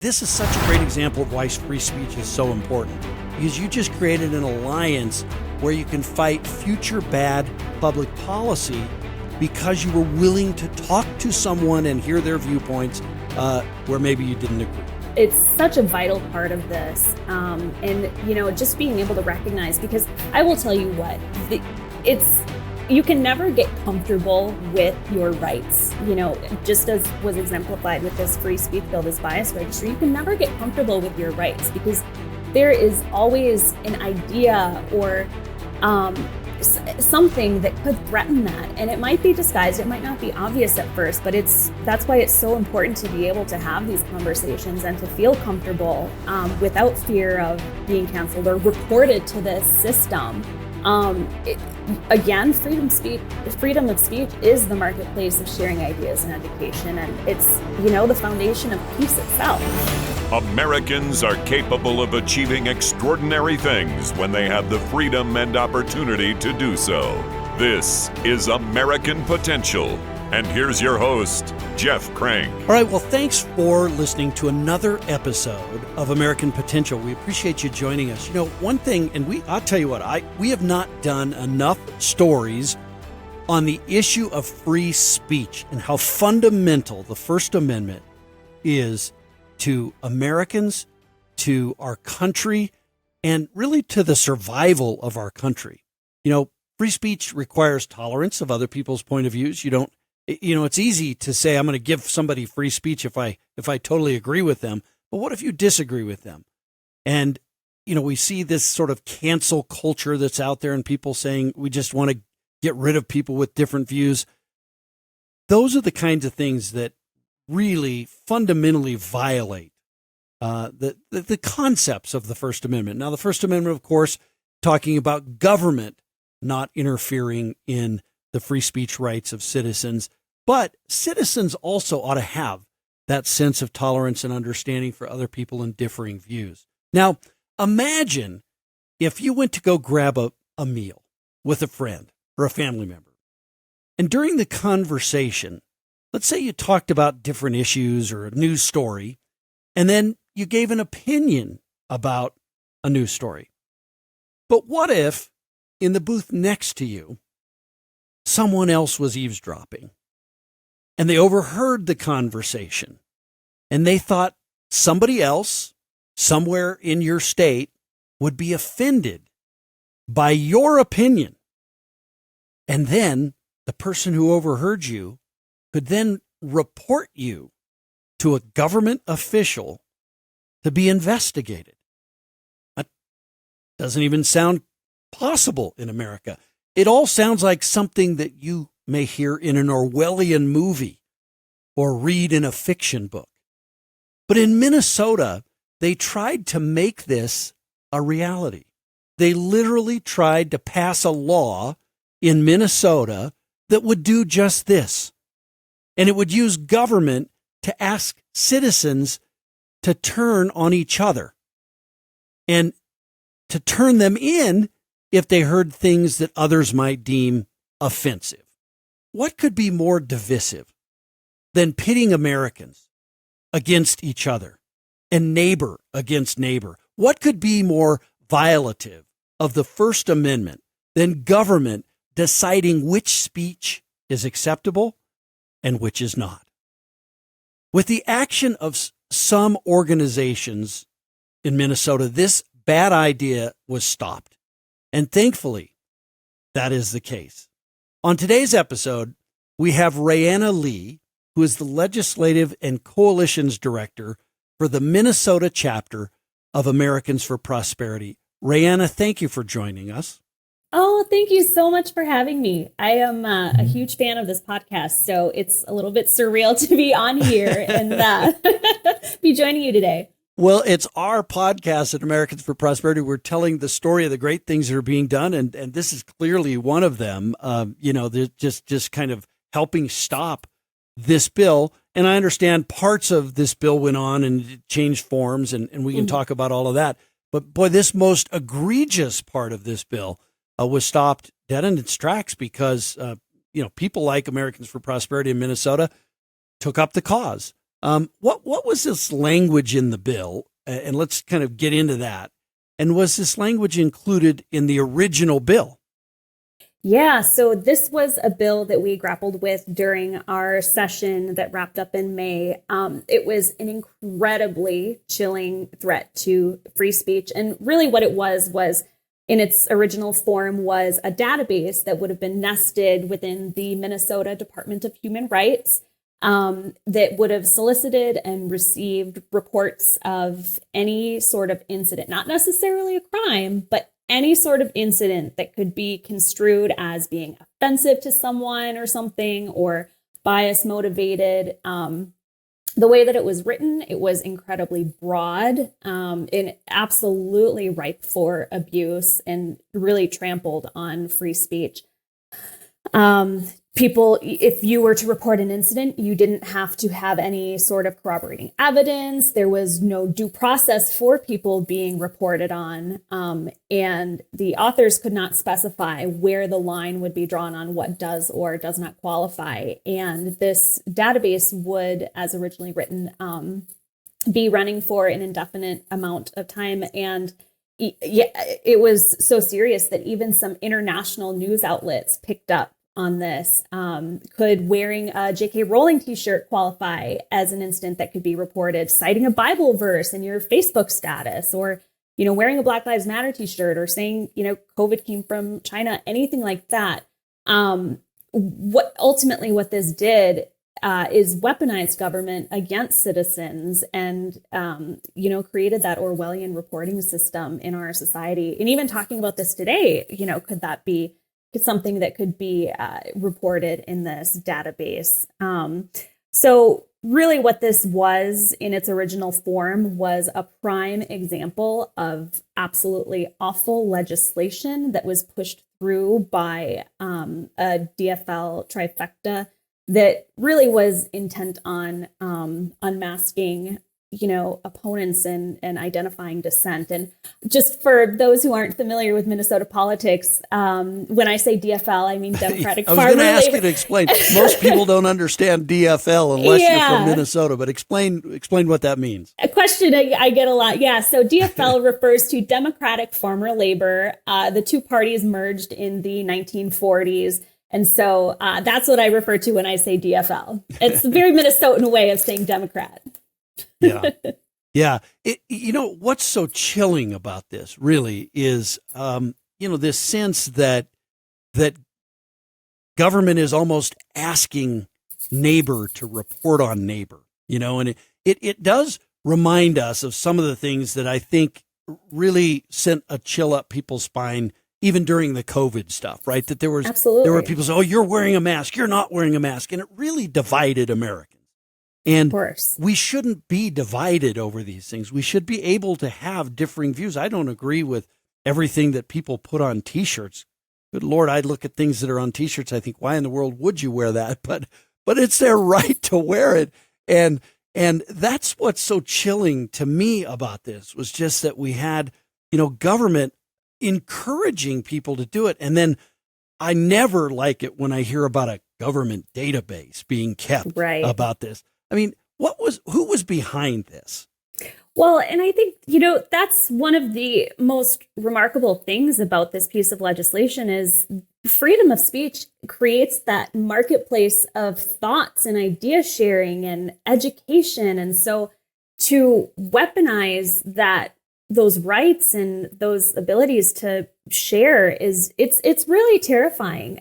This is such a great example of why free speech is so important, because you just created an alliance where you can fight future bad public policy because you were willing to talk to someone and hear their viewpoints where maybe you didn't agree. It's such a vital part of this. Just being able to recognize, because I will tell you what, you can never get comfortable with your rights. Just as was exemplified with this free speech bill, this bias register, you can never get comfortable with your rights because there is always an idea or something that could threaten that. And it might be disguised, it might not be obvious at first, but that's why it's so important to be able to have these conversations and to feel comfortable without fear of being canceled or reported to this system. Again, freedom of speech is the marketplace of sharing ideas and education, and it's, the foundation of peace itself. Americans are capable of achieving extraordinary things when they have the freedom and opportunity to do so. This is American Potential. And here's your host, Jeff Crank. All right, well, thanks for listening to another episode of American Potential. We appreciate you joining us. One thing, and I'll tell you what, we have not done enough stories on the issue of free speech and how fundamental the First Amendment is to Americans, to our country, and really to the survival of our country. Free speech requires tolerance of other people's point of views. It's easy to say I'm going to give somebody free speech if I totally agree with them. But what if you disagree with them? And, we see this sort of cancel culture that's out there and people saying we just want to get rid of people with different views. Those are the kinds of things that really fundamentally violate the concepts of the First Amendment. Now, the First Amendment, of course, talking about government not interfering in the free speech rights of citizens. But citizens also ought to have that sense of tolerance and understanding for other people and differing views. Now, imagine if you went to go grab a meal with a friend or a family member. And during the conversation, let's say you talked about different issues or a news story, and then you gave an opinion about a news story. But what if in the booth next to you, someone else was eavesdropping and they overheard the conversation and they thought somebody else somewhere in your state would be offended by your opinion? And then the person who overheard you could then report you to a government official to be investigated. That doesn't even sound possible in America. It all sounds like something that you may hear in an Orwellian movie or read in a fiction book. But in Minnesota, they tried to make this a reality. They literally tried to pass a law in Minnesota that would do just this. And it would use government to ask citizens to turn on each other and to turn them in if they heard things that others might deem offensive. What could be more divisive than pitting Americans against each other and neighbor against neighbor? What could be more violative of the First Amendment than government deciding which speech is acceptable and which is not? With the action of some organizations in Minnesota, this bad idea was stopped. And thankfully, that is the case. On today's episode, we have RaeAnna Lee, who is the Legislative and Coalitions Director for the Minnesota chapter of Americans for Prosperity. RaeAnna, thank you for joining us. Oh, thank you so much for having me. I am a huge fan of this podcast, so it's a little bit surreal to be on here and be joining you today. Well, it's our podcast at Americans for Prosperity. We're telling the story of the great things that are being done, and this is clearly one of them. They're just kind of helping stop this bill. And I understand parts of this bill went on and changed forms, and we can talk about all of that. But boy, this most egregious part of this bill was stopped dead in its tracks because people like Americans for Prosperity in Minnesota took up the cause What was this language in the bill? And let's kind of get into that. And was this language included in the original bill? Yeah, so this was a bill that we grappled with during our session that wrapped up in May. It was an incredibly chilling threat to free speech. And really what it was in its original form was a database that would have been nested within the Minnesota Department of Human Rights that would have solicited and received reports of any sort of incident, not necessarily a crime, but any sort of incident that could be construed as being offensive to someone or something, or bias motivated. The way that it was written, it was incredibly broad and absolutely ripe for abuse and really trampled on free speech. People, if you were to report an incident, you didn't have to have any sort of corroborating evidence. There was no due process for people being reported on. And the authors could not specify where the line would be drawn on what does or does not qualify. And this database would, as originally written, be running for an indefinite amount of time. And it was so serious that even some international news outlets picked up on this. Could wearing a J.K. Rowling t-shirt qualify as an incident that could be reported? Citing a Bible verse in your Facebook status, or, wearing a Black Lives Matter t-shirt, or saying, COVID came from China, anything like that. What this did is weaponized government against citizens and, created that Orwellian reporting system in our society. And even talking about this today, could that be something that could be reported in this database? So really what this was in its original form was a prime example of absolutely awful legislation that was pushed through by a DFL trifecta that really was intent on unmasking opponents and identifying dissent. And just for those who aren't familiar with Minnesota politics, when I say DFL, I mean Democratic I was Farmer going to ask Labor. you to explain. Most people don't understand DFL unless you're from Minnesota, but explain what that means. A question I get a lot. Yeah. So DFL refers to Democratic Farmer Labor. The two parties merged in the 1940s. And so that's what I refer to when I say DFL. It's a very Minnesotan way of saying Democrat. Yeah. Yeah. What's so chilling about this really is, this sense that government is almost asking neighbor to report on neighbor, and it does remind us of some of the things that I think really sent a chill up people's spine, even during the COVID stuff, right? That there were people say, oh, you're wearing a mask, you're not wearing a mask. And it really divided Americans. And we shouldn't be divided over these things. We should be able to have differing views. I don't agree with everything that people put on T-shirts. Good Lord, I look at things that are on T-shirts. I think, why in the world would you wear that? But it's their right to wear it. And that's what's so chilling to me about this, was just that we had, government encouraging people to do it. And then I never like it when I hear about a government database being kept about this. I mean, who was behind this? Well, and I think, that's one of the most remarkable things about this piece of legislation is freedom of speech creates that marketplace of thoughts and idea sharing and education. And so to weaponize those rights and those abilities to share it's really terrifying.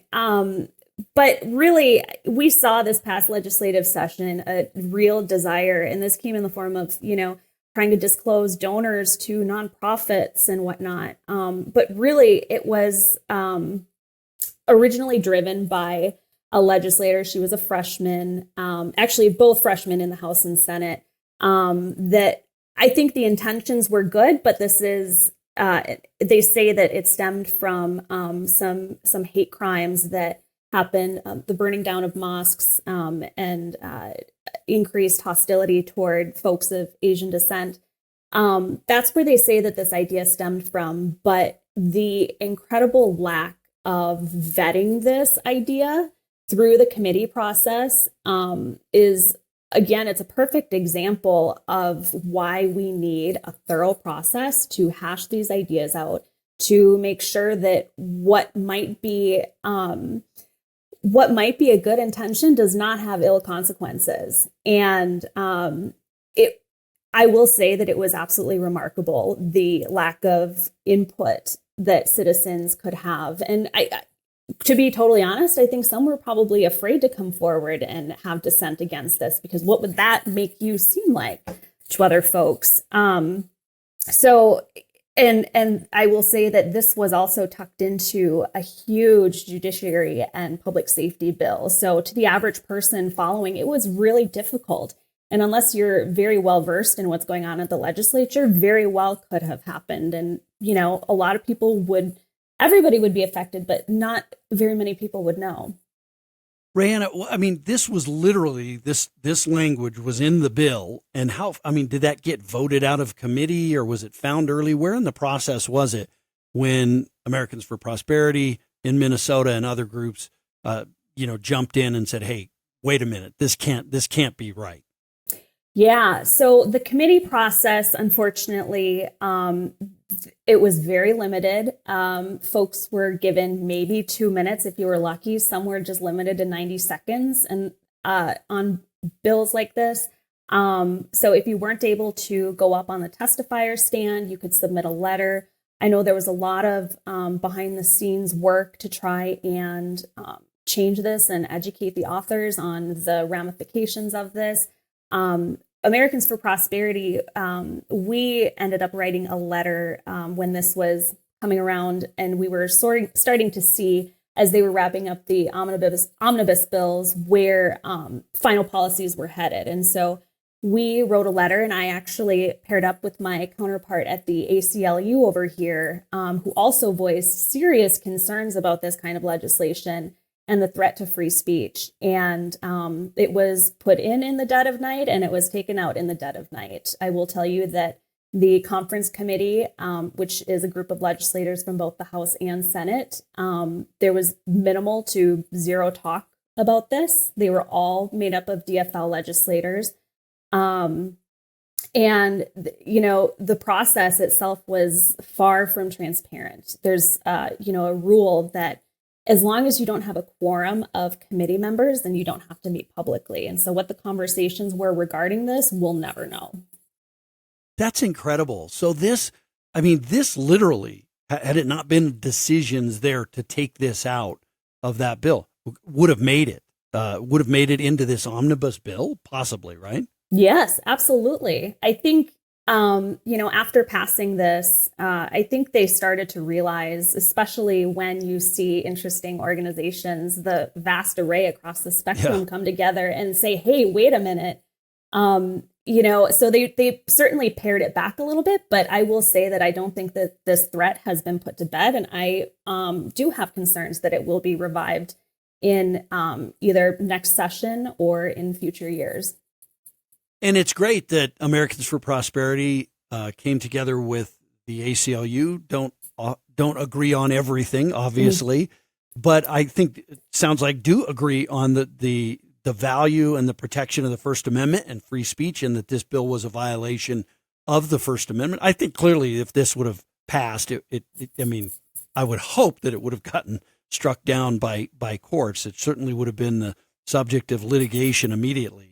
But really, we saw this past legislative session a real desire, and this came in the form of, trying to disclose donors to nonprofits and whatnot. But really, it was originally driven by a legislator. She was a freshman, actually both freshmen in the House and Senate, that I think the intentions were good, but this is, they say that it stemmed from some hate crimes that happened, the burning down of mosques and increased hostility toward folks of Asian descent. That's where they say that this idea stemmed from. But the incredible lack of vetting this idea through the committee process is again, it's a perfect example of why we need a thorough process to hash these ideas out, to make sure that what might be a good intention does not have ill consequences. And I will say that it was absolutely remarkable, the lack of input that citizens could have. And to be totally honest, I think some were probably afraid to come forward and have dissent against this, because what would that make you seem like to other folks? And I will say that this was also tucked into a huge judiciary and public safety bill. So to the average person following, it was really difficult. And unless you're very well versed in what's going on at the legislature, very well could have happened. And, a lot of people everybody would be affected, but not very many people would know. RaeAnna, I mean, this was literally, this language was in the bill. And did that get voted out of committee, or was it found early? Where in the process was it when Americans for Prosperity in Minnesota and other groups, jumped in and said, hey, wait a minute, this can't be right? Yeah. So the committee process, unfortunately, it was very limited. Folks were given maybe 2 minutes if you were lucky. Some were just limited to 90 seconds and on bills like this. So if you weren't able to go up on the testifier stand, you could submit a letter. I know there was a lot of behind the scenes work to try and change this and educate the authors on the ramifications of this. Americans for Prosperity, we ended up writing a letter when this was coming around, and we were starting to see, as they were wrapping up the omnibus bills, where final policies were headed. And so we wrote a letter, and I actually paired up with my counterpart at the ACLU over here, who also voiced serious concerns about this kind of legislation and the threat to free speech. And it was put in the dead of night, and it was taken out in the dead of night. I will tell you that the conference committee, which is a group of legislators from both the House and Senate, there was minimal to zero talk about this. They were all made up of DFL legislators. And, the process itself was far from transparent. There's, a rule that as long as you don't have a quorum of committee members, then you don't have to meet publicly. And so what the conversations were regarding this, we'll never know. That's incredible. So this literally, had it not been decisions there to take this out of that bill, would have made it into this omnibus bill, possibly, right? Yes, absolutely. I think, after passing this, I think they started to realize, especially when you see interesting organizations, the vast array across the spectrum come together and say, hey, wait a minute. So they certainly pared it back a little bit, but I will say that I don't think that this threat has been put to bed. And I do have concerns that it will be revived in either next session or in future years. And it's great that Americans for Prosperity came together with the ACLU. Don't agree on everything, obviously, but I think it sounds like do agree on the value and the protection of the First Amendment and free speech, and that this bill was a violation of the First Amendment. I think clearly if this would have passed, I would hope that it would have gotten struck down by courts. It certainly would have been the subject of litigation immediately.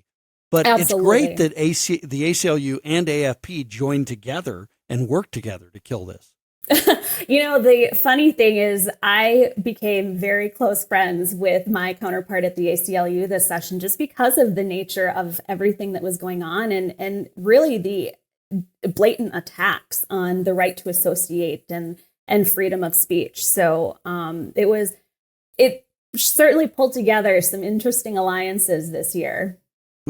But Absolutely. It's great that the ACLU and AFP joined together and worked together to kill this. The funny thing is I became very close friends with my counterpart at the ACLU this session just because of the nature of everything that was going on and really the blatant attacks on the right to associate and freedom of speech. So it certainly pulled together some interesting alliances this year.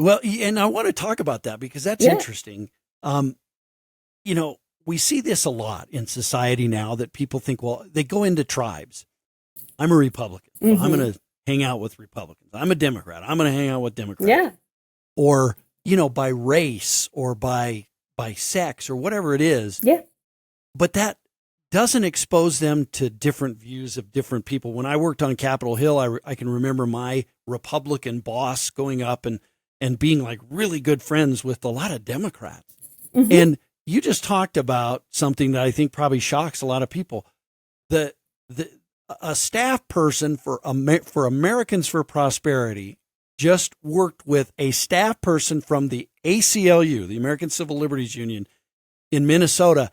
Well, and I want to talk about that because that's interesting. We see this a lot in society now that people think, well, they go into tribes. I'm a Republican. So I'm going to hang out with Republicans. I'm a Democrat. I'm going to hang out with Democrats. Yeah. Or, by race or by sex or whatever it is. Yeah. But that doesn't expose them to different views of different people. When I worked on Capitol Hill, I can remember my Republican boss going up and and being like really good friends with a lot of Democrats. Mhm. And you just talked about something that I think probably shocks a lot of people. The a staff person for Americans for Prosperity just worked with a staff person from the ACLU, the American Civil Liberties Union in Minnesota,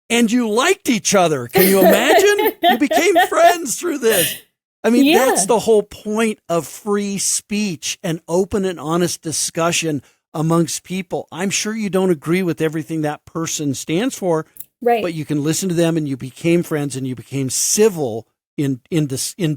and you liked each other. Can you imagine? You became friends through this. I mean, Yeah. that's the whole point of free speech and open and honest discussion amongst people. I'm sure you don't agree with everything that person stands for, Right. but you can listen to them, and you became friends, and you became civil in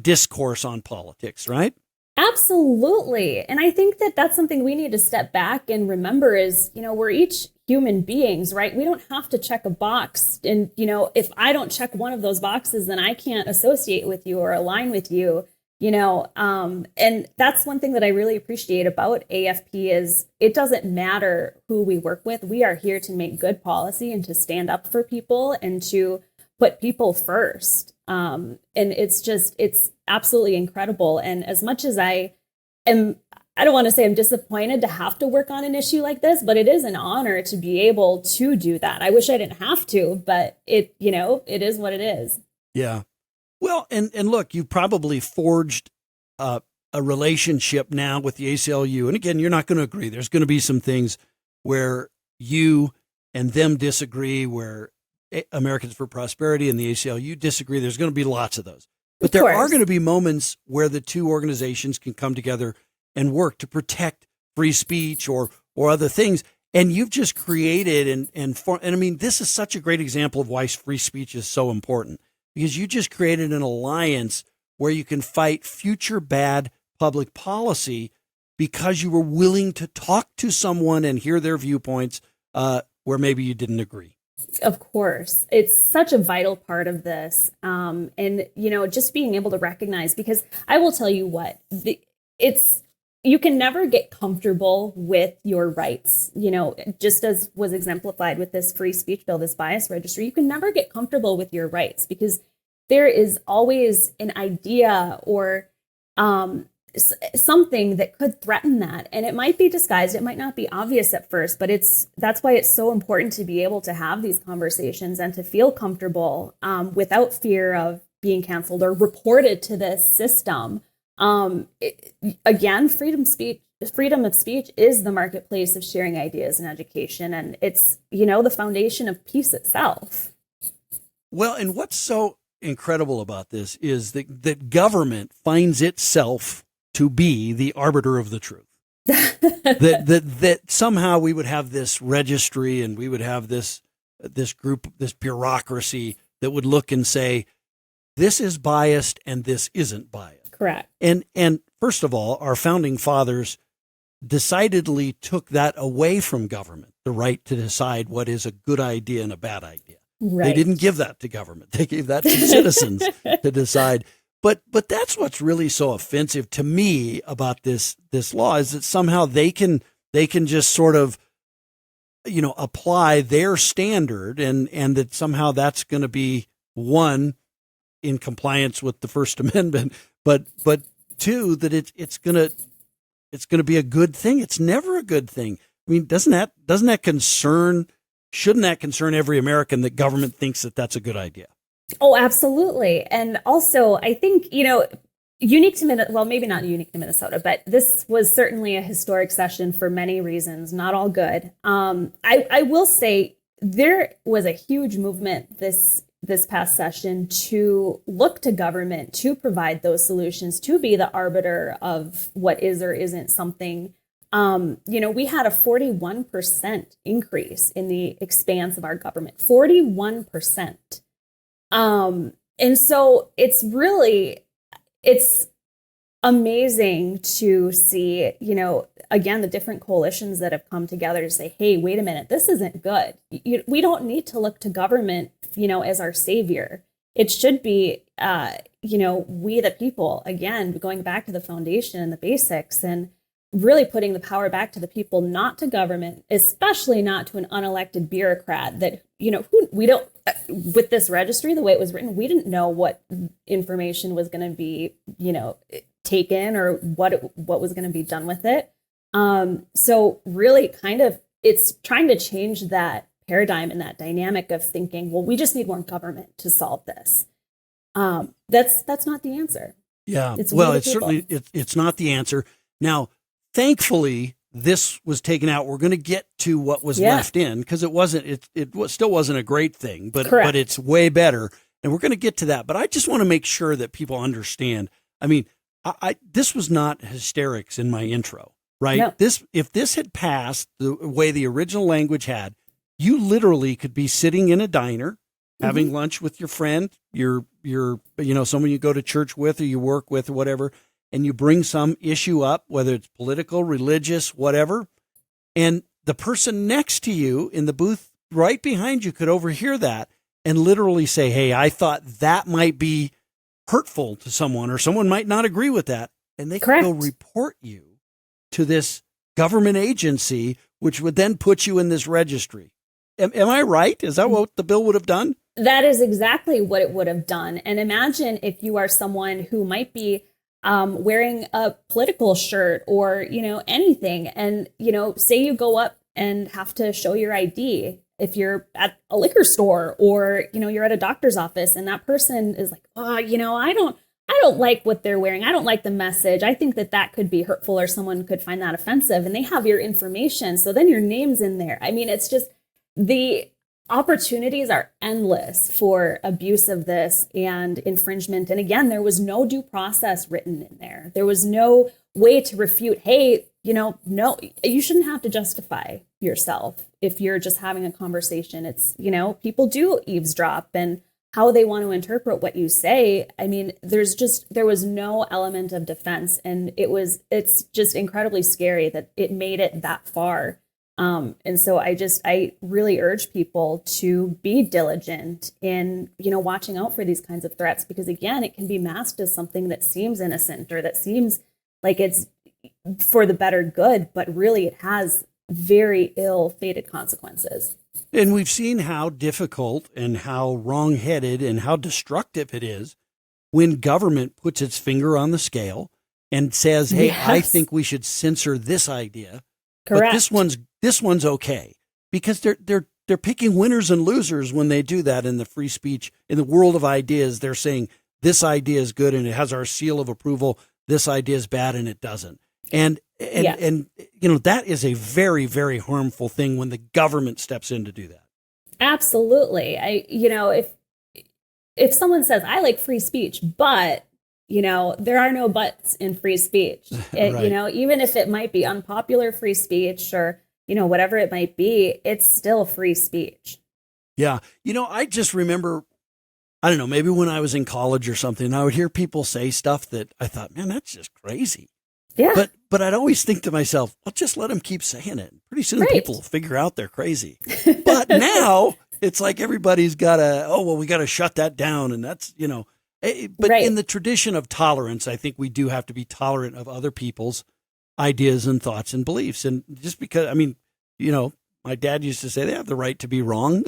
discourse on politics, right? Absolutely. And I think that that's something we need to step back and remember is, we're each human beings, right? We don't have to check a box. And, if I don't check one of those boxes, then I can't associate with you or align with you, and that's one thing that I really appreciate about AFP is it doesn't matter who we work with. We are here to make good policy and to stand up for people and to put people first. And it's absolutely incredible. And as much as I don't want to say I'm disappointed to have to work on an issue like this, but it is an honor to be able to do that. I wish I didn't have to, but it is what it is. Yeah. Well, and look, you probably forged a relationship now with the ACLU. And again, you're not going to agree. There's going to be some things where you and them disagree, where Americans for Prosperity and the ACLU disagree. There's going to be lots of those. But there are going to be moments where the two organizations can come together and work to protect free speech or other things. And you've just created and I mean, this is such a great example of why free speech is so important, because you just created an alliance where you can fight future bad public policy because you were willing to talk to someone and hear their viewpoints where maybe you didn't agree. Of course. It's such a vital part of this. And, just being able to recognize, because I will tell you what, you can never get comfortable with your rights, just as was exemplified with this free speech bill, this bias registry. You can never get comfortable with your rights because there is always an idea or something that could threaten that. And it might be disguised. It might not be obvious at first, but that's why it's so important to be able to have these conversations and to feel comfortable without fear of being canceled or reported to this system. Again, freedom of speech is the marketplace of sharing ideas and education. And it's, the foundation of peace itself. Well, and what's so incredible about this is that government finds itself to be the arbiter of the truth. that somehow we would have this registry and we would have this group, this bureaucracy that would look and say, this is biased and this isn't biased. Correct. And first of all, our founding fathers decidedly took that away from government, the right to decide what is a good idea and a bad idea. Right. They didn't give that to government. They gave that to citizens to decide. But that's what's really so offensive to me about this law is that somehow they can just sort of, apply their standard and that somehow that's going to be one in compliance with the First Amendment, but two, that it's going to be a good thing. It's never a good thing. I mean, shouldn't that concern every American that government thinks that that's a good idea? Oh, absolutely. And also, I think, unique to Minnesota, well, maybe not unique to Minnesota, but this was certainly a historic session for many reasons, not all good. I will say there was a huge movement this past session to look to government to provide those solutions, to be the arbiter of what is or isn't something. We had a 41% increase in the expanse of our government, 41%. And so it's amazing to see, again, the different coalitions that have come together to say, hey, wait a minute, this isn't good. We don't need to look to government, as our savior. It should be, we the people, again, going back to the foundation and the basics and really putting the power back to the people, not to government, especially not to an unelected bureaucrat that, we don't, with this registry, the way it was written, we didn't know what information was going to be, taken or what was going to be done with it. So really kind of, it's trying to change that paradigm and that dynamic of thinking, well, we just need more government to solve this. That's not the answer. Yeah. It's Well, it's certainly, it's not the answer. Now, thankfully, this was taken out. We're going to get to what was left in, because it still wasn't a great thing, but it's way better. And we're going to get to that. But I just want to make sure that people understand. I mean, this was not hysterics in my intro, right? No. If this had passed the way the original language had, you literally could be sitting in a diner, having lunch with your friend, your someone you go to church with or you work with or whatever, and you bring some issue up, whether it's political, religious, whatever, and the person next to you in the booth right behind you could overhear that and literally say, hey, I thought that might be hurtful to someone, or someone might not agree with that, and they could go report you to this government agency, which would then put you in this registry. Am I right? Is that what the bill would have done? That is exactly what it would have done. And imagine if you are someone who might be wearing a political shirt or, anything. And, say you go up and have to show your ID if you're at a liquor store or, you're at a doctor's office, and that person is like, oh, I don't like what they're wearing. I don't like the message. I think that could be hurtful, or someone could find that offensive, and they have your information. So then your name's in there. I mean, it's just, the opportunities are endless for abuse of this and infringement. And again, there was no due process written in there. There was no way to refute, hey, no, you shouldn't have to justify yourself if you're just having a conversation. It's, people do eavesdrop, and how they want to interpret what you say. I mean, there was no element of defense, and it's just incredibly scary that it made it that far. And so I really urge people to be diligent in, watching out for these kinds of threats, because again, it can be masked as something that seems innocent or that seems like it's for the better good, but really it has very ill-fated consequences. And we've seen how difficult and how wrong-headed and how destructive it is when government puts its finger on the scale and says, hey, I think we should censor this idea. Correct. But this one's okay, because they're picking winners and losers when they do that in the free speech, in the world of ideas. They're saying this idea is good and it has our seal of approval. This idea is bad and it doesn't. And that is a very, very harmful thing when the government steps in to do that. Absolutely. If someone says, I like free speech, but there are no buts in free speech. Right. Even if it might be unpopular free speech or, whatever it might be, it's still free speech. Yeah. I just remember, I don't know, maybe when I was in college or something, I would hear people say stuff that I thought, man, that's just crazy. Yeah. But I'd always think to myself, I'll just let them keep saying it. Pretty soon people will figure out they're crazy. But now it's like everybody's got we got to shut that down. And that's, but in the tradition of tolerance, I think we do have to be tolerant of other people's ideas and thoughts and beliefs. And just because, my dad used to say they have the right to be wrong.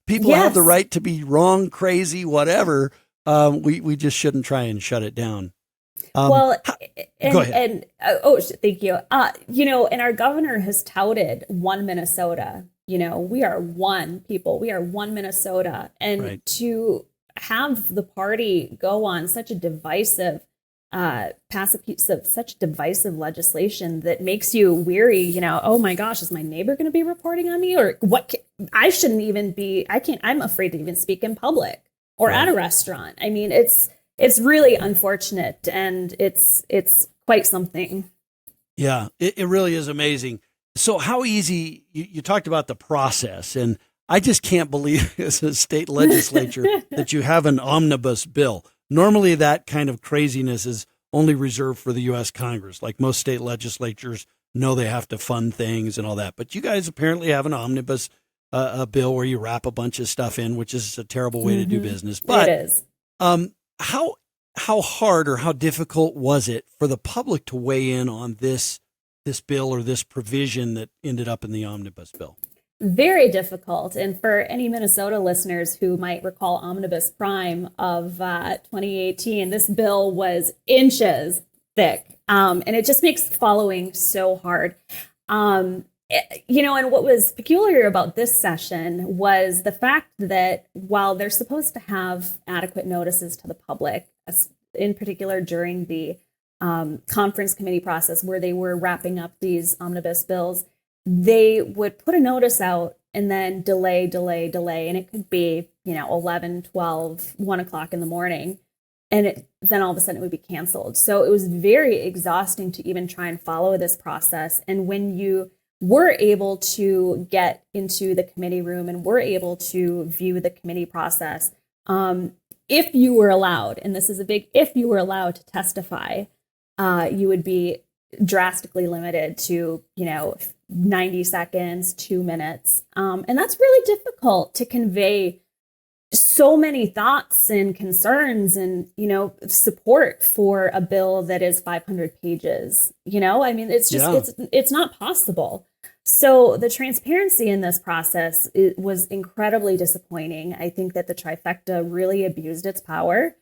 People have the right to be wrong, crazy, whatever. We just shouldn't try and shut it down. Go ahead. Thank you. And our governor has touted one Minnesota. We are one people. We are one Minnesota. And to have the party go on such a divisive, pass a piece of such divisive legislation that makes you weary, oh my gosh, is my neighbor going to be reporting on me? Or what? I shouldn't even be, I'm afraid to even speak in public or at a restaurant. I mean, it's really unfortunate, and it's quite something. Yeah, it really is amazing. So how easy, you talked about the process, and I just can't believe as a state legislature that you have an omnibus bill. Normally that kind of craziness is only reserved for the U.S. Congress. Like most state legislatures know they have to fund things and all that. But you guys apparently have an omnibus a bill where you wrap a bunch of stuff in, which is a terrible way to do business. But it is. How hard or how difficult was it for the public to weigh in on this bill or this provision that ended up in the omnibus bill? Very difficult. And for any Minnesota listeners who might recall Omnibus Prime of 2018, this bill was inches thick. And it just makes following so hard. And what was peculiar about this session was the fact that while they're supposed to have adequate notices to the public, in particular during the conference committee process where they were wrapping up these omnibus bills, they would put a notice out and then delay. And it could be, 11, 12, 1 o'clock in the morning. And then all of a sudden it would be canceled. So it was very exhausting to even try and follow this process. And when you were able to get into the committee room and were able to view the committee process, if you were allowed, and this is a big, if you were allowed to testify, you would be drastically limited to, 90 seconds, 2 minutes. And that's really difficult to convey so many thoughts and concerns and, support for a bill that is 500 pages. It's just, it's not possible. So the transparency in this process was incredibly disappointing. I think that the trifecta really abused its power.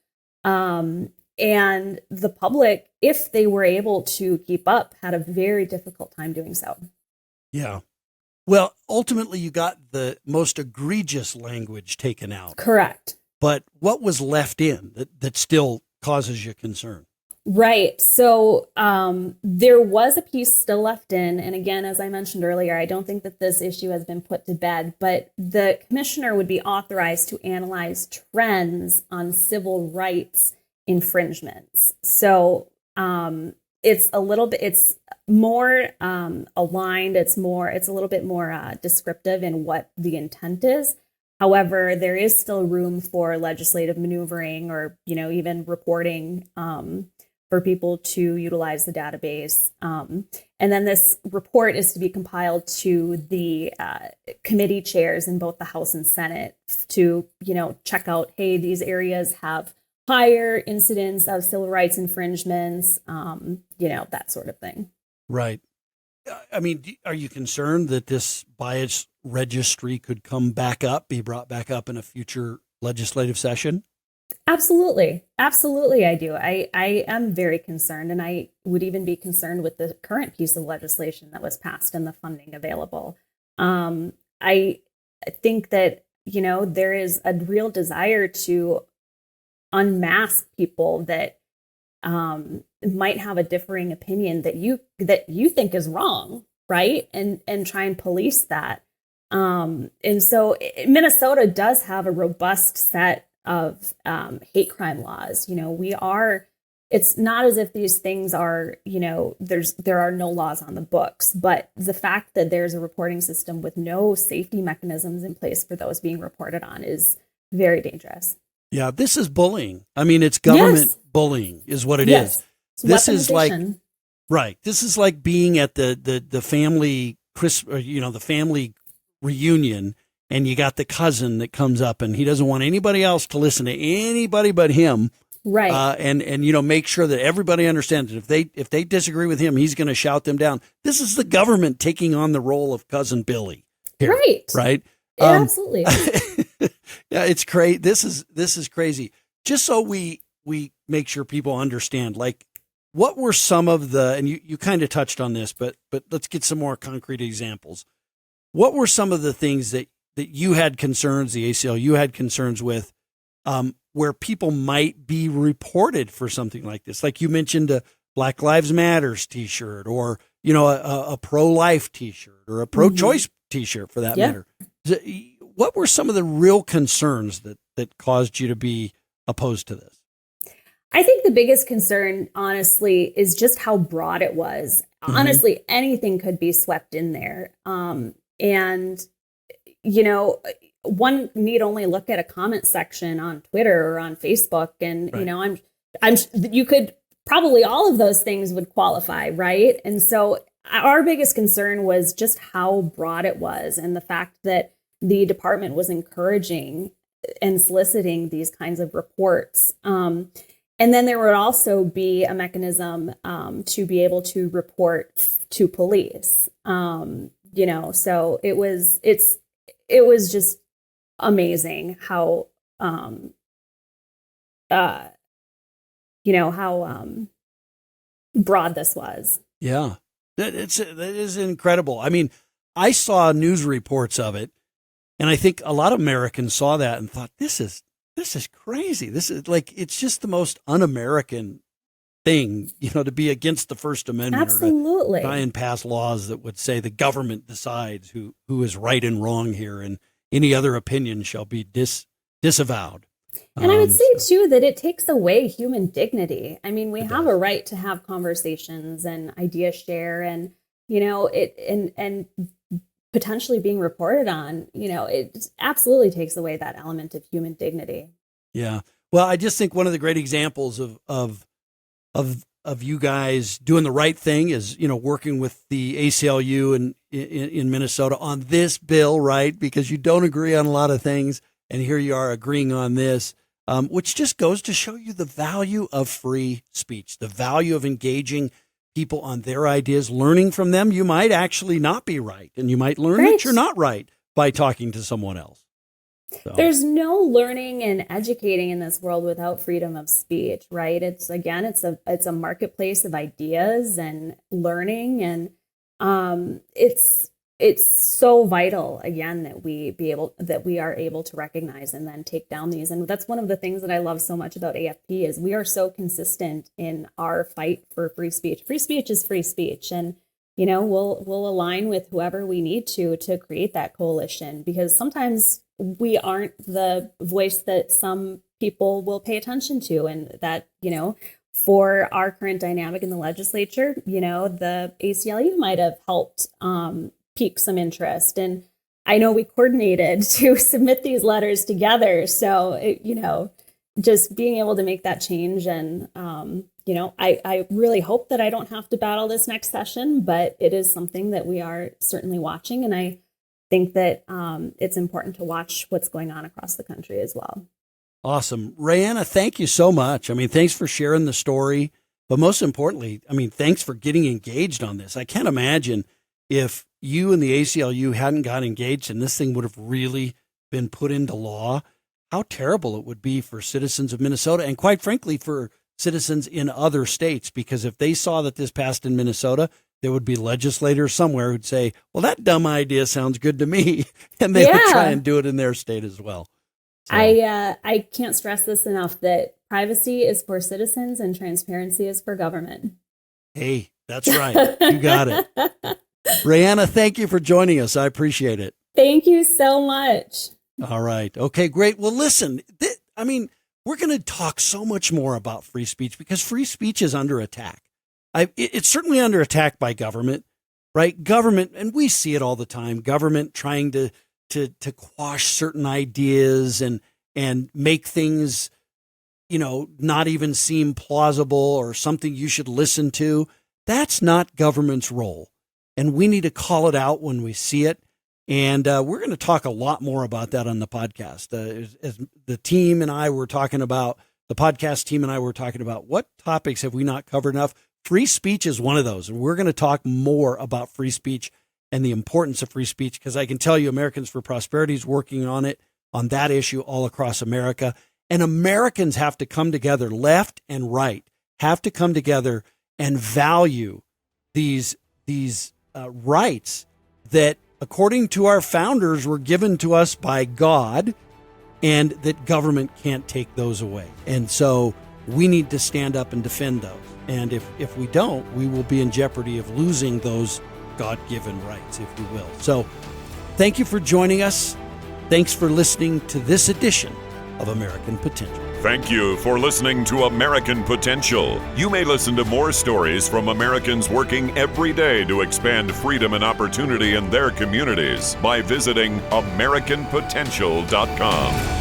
And the public, if they were able to keep up, had a very difficult time doing so. Yeah. Well, ultimately, you got the most egregious language taken out. Correct. But what was left in that still causes you concern? Right. So there was a piece still left in. And again, as I mentioned earlier, I don't think that this issue has been put to bed, but the commissioner would be authorized to analyze trends on civil rights infringements. So it's more aligned. It's a little bit more descriptive in what the intent is. However, there is still room for legislative maneuvering or, even reporting for people to utilize the database. And then this report is to be compiled to the committee chairs in both the House and Senate to, check out, hey, these areas have higher incidents of civil rights infringements, that sort of thing. Right. I mean, are you concerned that this bias registry could come back up, be brought back up in a future legislative session? Absolutely. Absolutely, I do. I am very concerned, and I would even be concerned with the current piece of legislation that was passed and the funding available. I think that, there is a real desire to unmask people that might have a differing opinion that you think is wrong, right? And try and police that. And so Minnesota does have a robust set of hate crime laws. It's not as if these things are, there are no laws on the books, but the fact that there's a reporting system with no safety mechanisms in place for those being reported on is very dangerous. Yeah, this is bullying. I mean, it's government bullying is what it is. This is like, right. This is like being at the family the family reunion, and you got the cousin that comes up and he doesn't want anybody else to listen to anybody but him. Right. And make sure that everybody understands that if they disagree with him, he's going to shout them down. This is the government taking on the role of Cousin Billy here. Right. Right. Absolutely. Yeah, it's crazy. This is crazy. Just so we make sure people understand, like, what were some of the, and you kind of touched on this, but let's get some more concrete examples. What were some of the things that you had concerns, the ACLU had concerns with, where people might be reported for something like this? Like you mentioned a Black Lives Matters T-shirt, or, a pro-life T-shirt, or a pro-choice T-shirt for that matter. What were some of the real concerns that caused you to be opposed to this? I think the biggest concern, honestly, is just how broad it was. Mm-hmm. Honestly, anything could be swept in there. And, one need only look at a comment section on Twitter or on Facebook. And, right. You could probably all of those things would qualify. Right. And so our biggest concern was just how broad it was, and the fact that the department was encouraging and soliciting these kinds of reports. And then there would also be a mechanism to be able to report to police. So it was just amazing how broad this was. Yeah, that is incredible. I mean, I saw news reports of it, and I think a lot of Americans saw that and thought, this is crazy. This is like, it's just the most un-American thing, to be against the First Amendment. Absolutely. Or to try and pass laws that would say the government decides who is right and wrong here, and any other opinion shall be disavowed. And I would say, too, that it takes away human dignity. I mean, we have a right to have conversations and idea share, and, and potentially being reported on, it absolutely takes away that element of human dignity. Yeah. Well, I just think one of the great examples of you guys doing the right thing is, working with the ACLU in Minnesota on this bill, right? Because you don't agree on a lot of things, and here you are agreeing on this, which just goes to show you the value of free speech, the value of engaging people on their ideas, learning from them. You might actually not be right, and you might learn that you're not right by talking to someone else. So. There's no learning and educating in this world without freedom of speech, right? It's a marketplace of ideas and learning, and it's so vital, again, that we are able to recognize and then take down these. And that's one of the things that I love so much about AFP is we are so consistent in our fight for free speech. Free speech is free speech, and we'll align with whoever we need to create that coalition, because sometimes we aren't the voice that some people will pay attention to, and that for our current dynamic in the legislature, the ACLU might have helped pique some interest. And I know we coordinated to submit these letters together. So, just being able to make that change. And, I really hope that I don't have to battle this next session, but it is something that we are certainly watching. And I think that it's important to watch what's going on across the country as well. Awesome. RaeAnna, thank you so much. I mean, thanks for sharing the story. But most importantly, thanks for getting engaged on this. I can't imagine if you and the ACLU hadn't got engaged and this thing would have really been put into law, how terrible it would be for citizens of Minnesota, and quite frankly, for citizens in other states, because if they saw that this passed in Minnesota, there would be legislators somewhere who'd say, well, that dumb idea sounds good to me. And they would try and do it in their state as well. So. I can't stress this enough, that privacy is for citizens and transparency is for government. Hey, that's right. You got it. RaeAnna, thank you for joining us. I appreciate it. Thank you so much. All right. Okay, great. Well, listen, we're going to talk so much more about free speech, because free speech is under attack. It's certainly under attack by government, right? Government, and we see it all the time, government trying to quash certain ideas and make things, not even seem plausible or something you should listen to. That's not government's role. And we need to call it out when we see it. And we're going to talk a lot more about that on the podcast. As the team and I were talking about, the podcast team and I were talking about, what topics have we not covered enough? Free speech is one of those. And we're going to talk more about free speech and the importance of free speech, because I can tell you Americans for Prosperity is working on that issue all across America. And Americans have to come together, left and right, have to come together and value these rights that, according to our founders, were given to us by God, and that government can't take those away. And so we need to stand up and defend those. And if we don't, we will be in jeopardy of losing those God-given rights, if you will. So thank you for joining us. Thanks for listening to this edition of American Potential. Thank you for listening to American Potential. You may listen to more stories from Americans working every day to expand freedom and opportunity in their communities by visiting AmericanPotential.com.